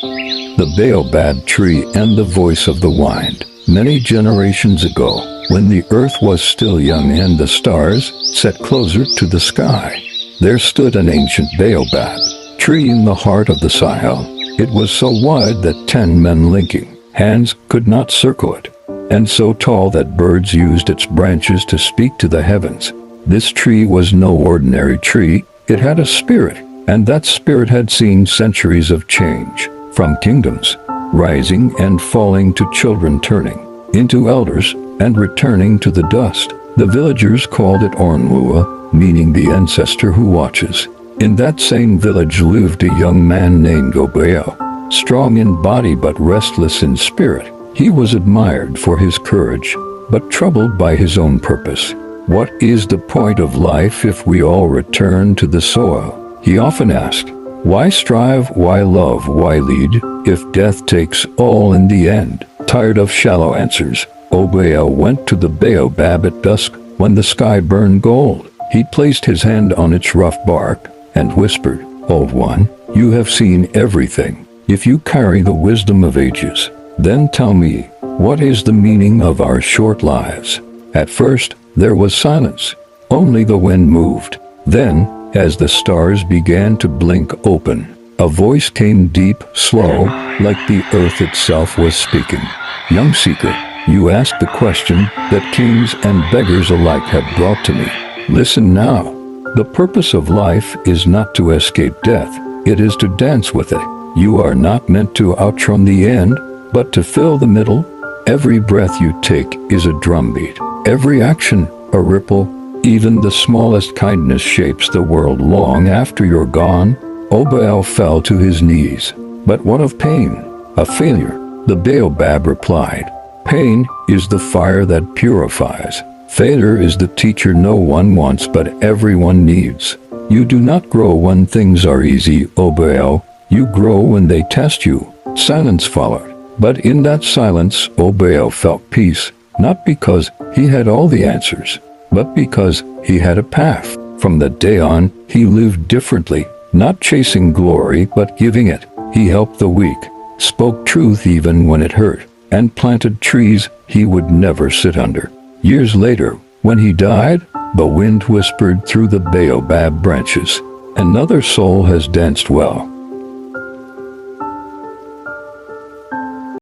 The baobab tree and the voice of the wind. Many generations ago, when the earth was still young and the stars set closer to the sky, there stood an ancient baobab tree in the heart of the Sahel. It was so wide that 10 men linking hands could not circle it, and so tall that birds used its branches to speak to the heavens. This tree was no ordinary tree. It had a spirit, and that spirit had seen centuries of change, from kingdoms rising and falling to children turning into elders and returning to the dust. The villagers called it Ornlua, meaning the ancestor who watches. In that same village lived a young man named Obeo, strong in body but restless in spirit. He was admired for his courage, but troubled by his own purpose. What is the point of life if we all return to the soil? He often asked. Why strive, why love, why lead, if death takes all in the end? Tired of shallow answers, Obeo went to the baobab at dusk when the sky burned gold. He placed his hand on its rough bark and whispered, Old one, you have seen everything. If you carry the wisdom of ages, then tell me, what is the meaning of our short lives? At first, there was silence. Only the wind moved. Then, as the stars began to blink open, a voice came deep, slow, like the earth itself was speaking. Young seeker, you asked the question that kings and beggars alike have brought to me. Listen now. The purpose of life is not to escape death. It is to dance with it. You are not meant to outrun the end, but to fill the middle. Every breath you take is a drumbeat. Every action, a ripple. Even the smallest kindness shapes the world long after you're gone. Obeo fell to his knees. But what of pain? A failure? The baobab replied. Pain is the fire that purifies. Failure is the teacher no one wants but everyone needs. You do not grow when things are easy, Obeo. You grow when they test you. Silence followed. But in that silence, Obeo felt peace, not because he had all the answers, but because he had a path. From that day on, he lived differently, not chasing glory but giving it. He helped the weak, spoke truth even when it hurt, and planted trees he would never sit under. Years later, when he died, the wind whispered through the baobab branches, another soul has danced well.